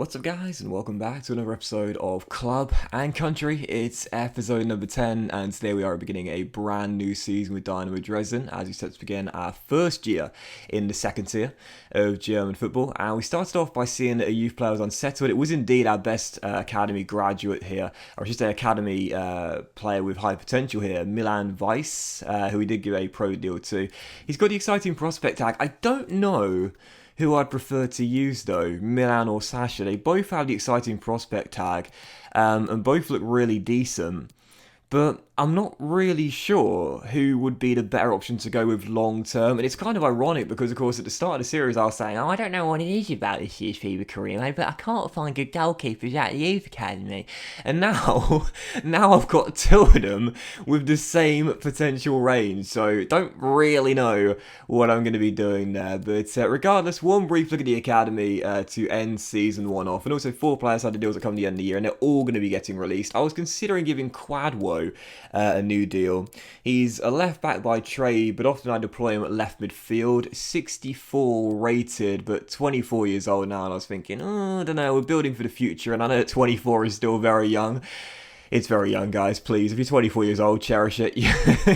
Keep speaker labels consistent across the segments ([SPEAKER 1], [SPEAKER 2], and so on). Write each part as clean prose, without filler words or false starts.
[SPEAKER 1] What's up guys, and welcome back to another episode of Club and Country. It's episode number 10, and today we are beginning a brand new season with Dynamo Dresden as we set to begin our first year in the second tier of German football. And we started off by seeing a youth player was unsettled. It was indeed our best academy graduate here, or just an academy player with high potential here, Milan Weiss, who we did give a pro deal to. He's got the exciting prospect tag. I don't know who I'd prefer to use though, Milan or Sasha. They both have the exciting prospect tag, and both look really decent. But I'm not really sure who would be the better option to go with long term. And it's kind of ironic because, of course, at the start of the series, I was saying, I don't know what it is about this year's FIFA career, mate, but I can't find good goalkeepers at the youth academy. And now I've got two of them with the same potential range. So don't really know what I'm going to be doing there. But regardless, one brief look at the academy to end season one off. And also 4 players had the deals that come to the end of the year, and they're all going to be getting released. I was considering giving Quadwo a new deal. He's a left back by trade, but often I deploy him at left midfield. 64 rated, but 24 years old now, and I was thinking, I don't know, we're building for the future, and I know that 24 is still very young. It's very young, guys, please. If you're 24 years old, cherish it,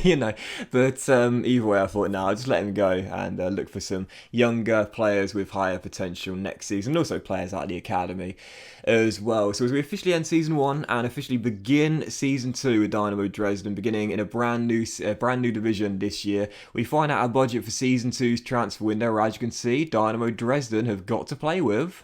[SPEAKER 1] you know. But either way, I thought, I'll just let him go and look for some younger players with higher potential next season, and also players out of the academy as well. So as we officially end season 1 and officially begin season 2 with Dynamo Dresden, beginning in a brand new division this year, we find out our budget for season 2's transfer window, where, as you can see, Dynamo Dresden have got to play with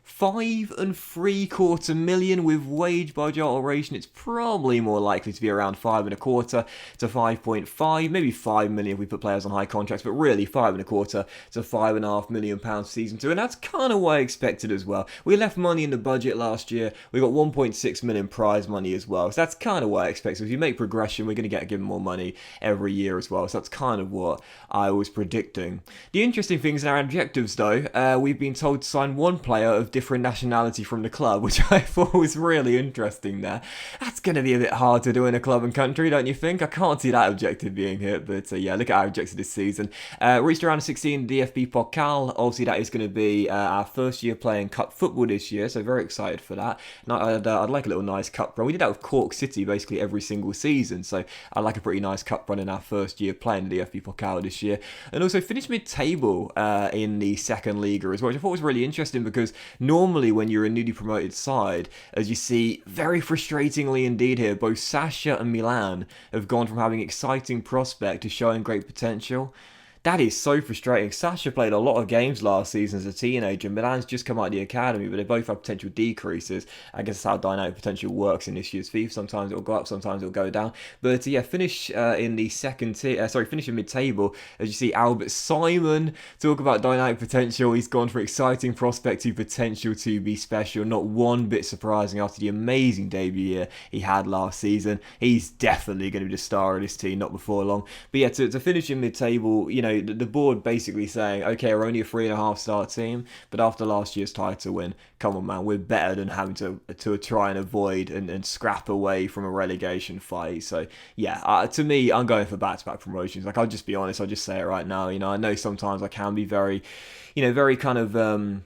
[SPEAKER 1] $5.75 million with wage budget alteration. It's probably more likely to be around 5.25 to 5.5, maybe 5 million if we put players on high contracts, but really 5.25 to £5.5 million season 2, and that's kind of what I expected as well. We left money in the budget last year. We got 1.6 million prize money as well, so that's kind of what I expected. So if you make progression, we're going to get given more money every year as well, so that's kind of what I was predicting. The interesting things in our objectives though, we've been told to sign one player of different nationality from the club, which I thought was really interesting there. That's going to be a bit hard to do in a club and country, don't you think? I can't see that objective being hit, but yeah, look at our objective this season. Reached around 16 DFB Pokal. Obviously, that is going to be our first year playing cup football this year, so very excited for that. And I'd like a little nice cup run. We did that with Cork City basically every single season, so I'd like a pretty nice cup run in our first year playing the DFB Pokal this year. And also finished mid-table in the second Liga as well, which I thought was really interesting because normally when you're a newly promoted side, as you see very frustratingly indeed here, both Sasha and Milan have gone from having exciting prospect to showing great potential. That is so frustrating. Sasha played a lot of games last season as a teenager. Milan's just come out of the academy, but they both have potential decreases. I guess that's how dynamic potential works in this year's FIFA. Sometimes it'll go up, sometimes it'll go down. But yeah, finish in the second tier. Finish in mid-table. As you see, Albert Simon, talk about dynamic potential. He's gone for exciting prospect to potential to be special. Not one bit surprising after the amazing debut year he had last season. He's definitely going to be the star of this team, not before long. But yeah, to finish in mid-table, you know, the board basically saying, okay, we're only a 3.5 star team, but after last year's title win, come on man, we're better than having to try and avoid and scrap away from a relegation fight. So yeah, to me, I'm going for back-to-back promotions. Like, I'll just be honest, I'll just say it right now. You know, I know sometimes I can be very kind of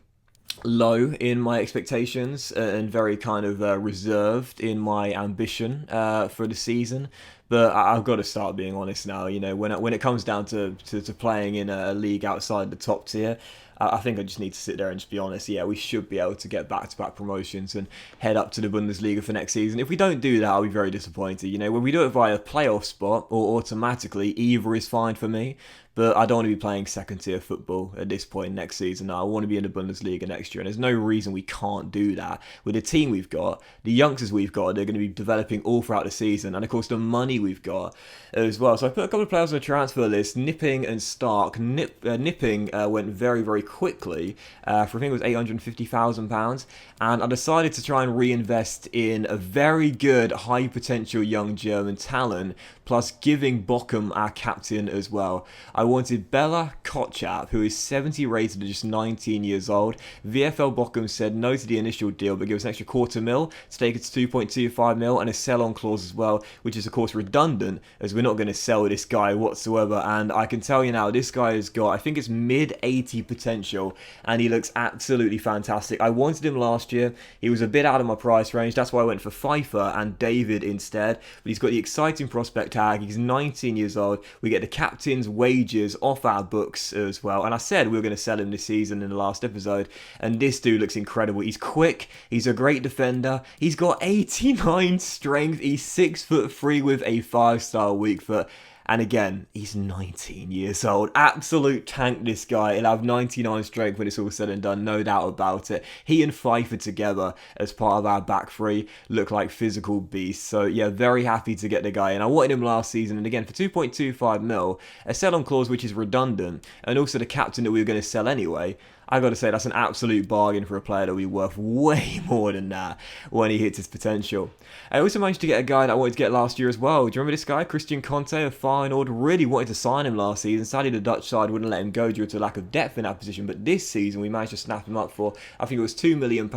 [SPEAKER 1] low in my expectations and very kind of reserved in my ambition for the season. But I've got to start being honest now. You know, when it comes down to playing in a league outside the top tier, I think I just need to sit there and just be honest. Yeah, we should be able to get back-to-back promotions and head up to the Bundesliga for next season. If we don't do that, I'll be very disappointed. You know, when we do it via playoff spot or automatically, either is fine for me. But I don't want to be playing second-tier football at this point next season. I want to be in the Bundesliga next year, and there's no reason we can't do that. With the team we've got, the youngsters we've got, they're going to be developing all throughout the season, and of course the money we've got as well. So I put a couple of players on the transfer list, Nipping and Stark. Nipping went very, very quickly for, I think it was £850,000, and I decided to try and reinvest in a very good, high-potential young German talent, plus giving Bochum our captain as well. I wanted Bela Kotchap, who is 70 rated and just 19 years old. VFL Bochum said no to the initial deal, but give us an extra $250,000 to take it to 2.25 mil and a sell-on clause as well, which is of course redundant as we're not going to sell this guy whatsoever. And I can tell you now, this guy has got, I think it's mid-80 potential potential, and he looks absolutely fantastic. I wanted him last year. He was a bit out of my price range. That's why I went for FIFA and David instead. But he's got the exciting prospect tag. He's 19 years old. We get the captain's wages off our books as well. And I said we were going to sell him this season in the last episode. And this dude looks incredible. He's quick. He's a great defender. He's got 89 strength. He's 6'3" with a 5-star weak foot. And again, he's 19 years old. Absolute tank, this guy. He'll have 99 strength when it's all said and done, no doubt about it. He and Pfeiffer together as part of our back three look like physical beasts. So yeah, very happy to get the guy in. I wanted him last season, and again, for 2.25 mil, a sell-on clause which is redundant, and also the captain that we were going to sell anyway. I got to say, that's an absolute bargain for a player that will be worth way more than that when he hits his potential. I also managed to get a guy that I wanted to get last year as well. Do you remember this guy, Christian Conte of Feyenoord? Really wanted to sign him last season. Sadly, the Dutch side wouldn't let him go due to a lack of depth in that position. But this season, we managed to snap him up for, I think it was £2 million.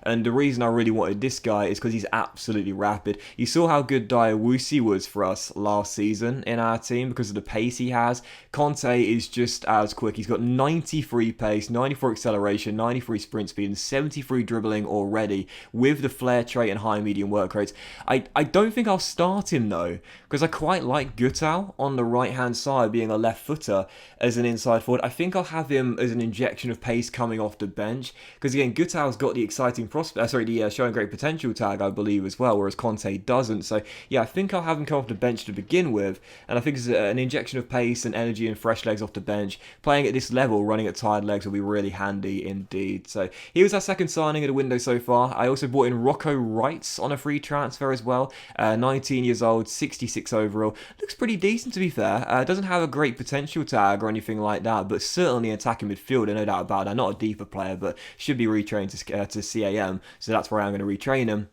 [SPEAKER 1] And the reason I really wanted this guy is because he's absolutely rapid. You saw how good Diawusi was for us last season in our team because of the pace he has. Conte is just as quick. He's got 93 pace, 94 acceleration, 93 sprint speed, and 73 dribbling already with the flair trait and high medium work rates. I don't think I'll start him though, because I quite like Gutau on the right hand side being a left footer as an inside forward. I think I'll have him as an injection of pace coming off the bench, because again, Gutau's got the exciting prospect, the showing great potential tag, I believe, as well, whereas Conte doesn't. So yeah, I think I'll have him come off the bench to begin with, and I think it's an injection of pace and energy and fresh legs off the bench. Playing at this level, running at tired legs will be really handy indeed. So he was our second signing of the window so far. I also bought in Rocco Wrights on a free transfer as well. 19 years old, 66 overall. Looks pretty decent, to be fair. Doesn't have a great potential tag or anything like that, but certainly an attacking midfielder, no doubt about that. Not a deeper player, but should be retrained to CAM, so that's where I'm going to retrain him.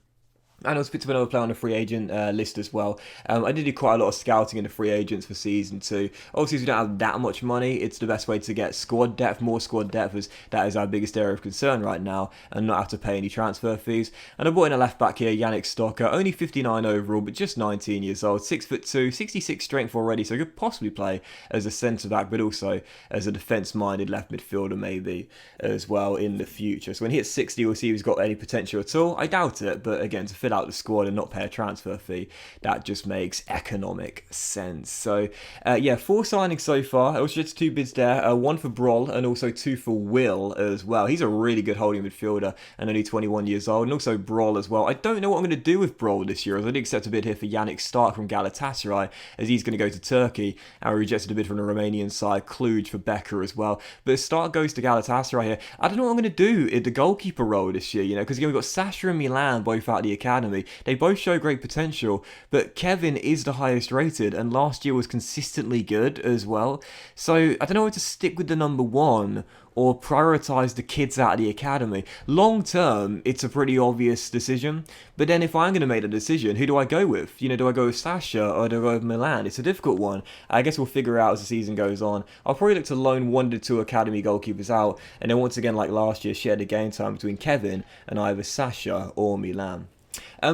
[SPEAKER 1] And I was picked up another player on the free agent list as well. I did do quite a lot of scouting in the free agents for Season 2. Obviously, if we don't have that much money, it's the best way to get squad depth, more squad depth, as that is our biggest area of concern right now, and not have to pay any transfer fees. And I brought in a left back here, Yannick Stocker, only 59 overall, but just 19 years old, 6'2", 66 strength already, so he could possibly play as a centre-back, but also as a defence-minded left midfielder maybe as well in the future. So when he hits 60, we'll see if he's got any potential at all. I doubt it, but again, to fill out the squad and not pay a transfer fee, that just makes economic sense. So yeah, 4 signings so far. I also just 2 bids there, 1 for Broll and also 2 for Will as well. He's a really good holding midfielder and only 21 years old, and also Broll as well. I don't know what I'm going to do with Broll this year, as I did accept a bid here for Yannick Stark from Galatasaray, as he's going to go to Turkey, and we rejected a bid from the Romanian side, Cluj, for Becker as well. But if Stark goes to Galatasaray here, I don't know what I'm going to do in the goalkeeper role this year, because again, we've got Sasha and Milan both out of the academy. They both show great potential, but Kevin is the highest rated, and last year was consistently good as well. So I don't know whether to stick with the number 1 or prioritise the kids out of the academy. Long term, it's a pretty obvious decision, but then if I'm going to make the decision, who do I go with? Do I go with Sasha or do I go with Milan? It's a difficult one. I guess we'll figure out as the season goes on. I'll probably look to loan 1 to 2 academy goalkeepers out, and then once again, like last year, share the game time between Kevin and either Sasha or Milan.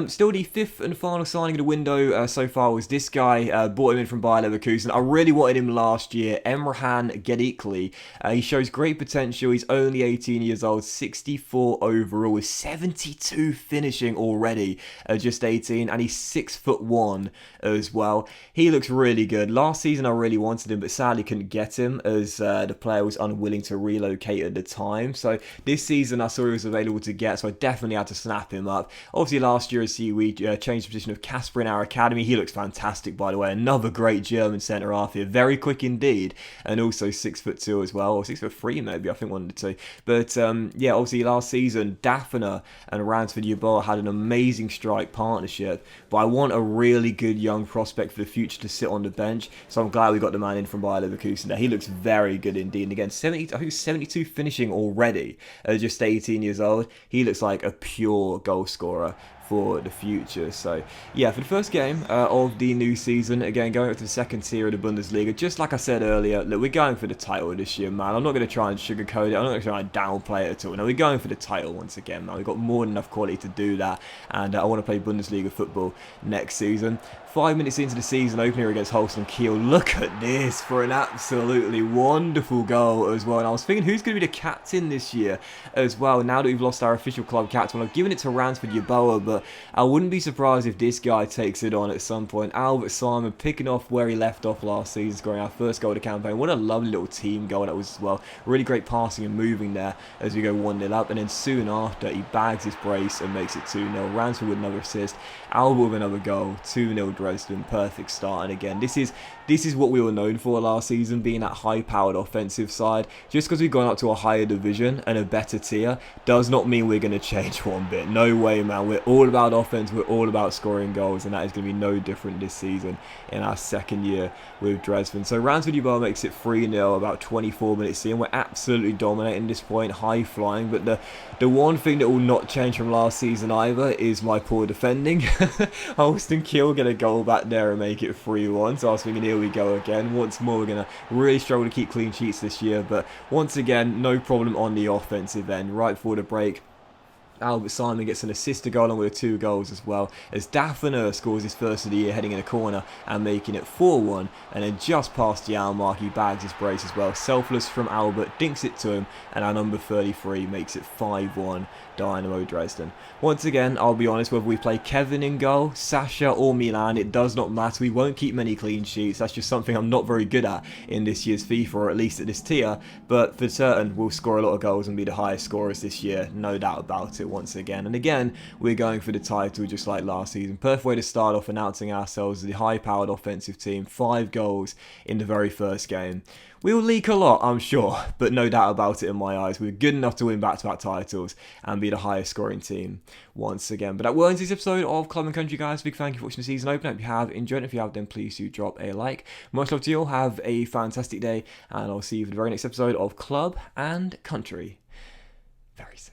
[SPEAKER 1] Still, the 5th and final signing of the window so far was this guy. Bought him in from Bayer Leverkusen. I really wanted him last year, Emrhan Gedikli. He shows great potential. He's only 18 years old, 64 overall, with 72 finishing already at just 18, and he's 6'1" as well. He looks really good. Last season I really wanted him, but sadly couldn't get him as the player was unwilling to relocate at the time. So this season I saw he was available to get, so I definitely had to snap him up. Obviously last year, as we changed the position of Casper in our academy. He looks fantastic, by the way. Another great German centre half here, very quick indeed, and also 6'2" as well, or 6'3" maybe. I think 1 to 2. But yeah, obviously last season Daphne and Ransford Yeboah had an amazing strike partnership. But I want a really good young prospect for the future to sit on the bench. So I'm glad we got the man in from Bayer Leverkusen there. He looks very good indeed. And again, 72 finishing already at just 18 years old. He looks like a pure goal scorer for the future. So yeah, for the first game of the new season, again going up to the second tier of the Bundesliga, just like I said earlier, look, we're going for the title this year, man. I'm not going to try and sugarcoat it. I'm not going to try and downplay it at all. No, we're going for the title once again, man. We've got more than enough quality to do that, and I want to play Bundesliga football next season. 5 minutes into the season opener against Holston Kiel. Look at this for an absolutely wonderful goal as well. And I was thinking, who's going to be the captain this year as well, now that we've lost our official club captain? Well, I've given it to Ransford Yeboah, but I wouldn't be surprised if this guy takes it on at some point. Albert Simon picking off where he left off last season, scoring our first goal of the campaign. What a lovely little team goal that was as well. Really great passing and moving there as we go 1-0 up. And then soon after, he bags his brace and makes it 2-0. Ransford with another assist. Albert with another goal. 2-0 Dresden. Perfect start. And again, this is what we were known for last season, being that high-powered offensive side. Just because we've gone up to a higher division and a better tier does not mean we're going to change one bit. No way, man. We're all about offense. We're all about scoring goals, and that is going to be no different this season in our second year with Dresden. So Ransford Yeboah makes it 3-0 about 24 minutes in. We're absolutely dominating this point, high-flying. But the one thing that will not change from last season either is my poor defending. Holston Kiel get a goal back there and make it 3-1. So I was thinking, here we go again. Once more, we're going to really struggle to keep clean sheets this year. But once again, no problem on the offensive end. Right before the break, Albert Simon gets an assist to go along with 2 goals as well, as Daffner scores his first of the year heading in a corner and making it 4-1. And then just past the hour mark, he bags his brace as well. Selfless from Albert, dinks it to him, and our number 33 makes it 5-1 Dynamo Dresden. Once again, I'll be honest, whether we play Kevin in goal, Sasha or Milan, it does not matter. We won't keep many clean sheets. That's just something I'm not very good at in this year's FIFA, or at least at this tier. But for certain, we'll score a lot of goals and be the highest scorers this year, no doubt about it. Once again, and again, we're going for the title just like last season. Perfect way to start off, announcing ourselves as the high-powered offensive team. 5 goals in the very first game. We'll leak a lot, I'm sure, but no doubt about it in my eyes. We're good enough to win back-to-back titles and be the highest scoring team once again. But that will end this episode of Club and Country, guys. Big thank you for watching the season open. I hope you have enjoyed it. If you have, then please do drop a like. Much love to you all. Have a fantastic day, and I'll see you for the very next episode of Club and Country very soon.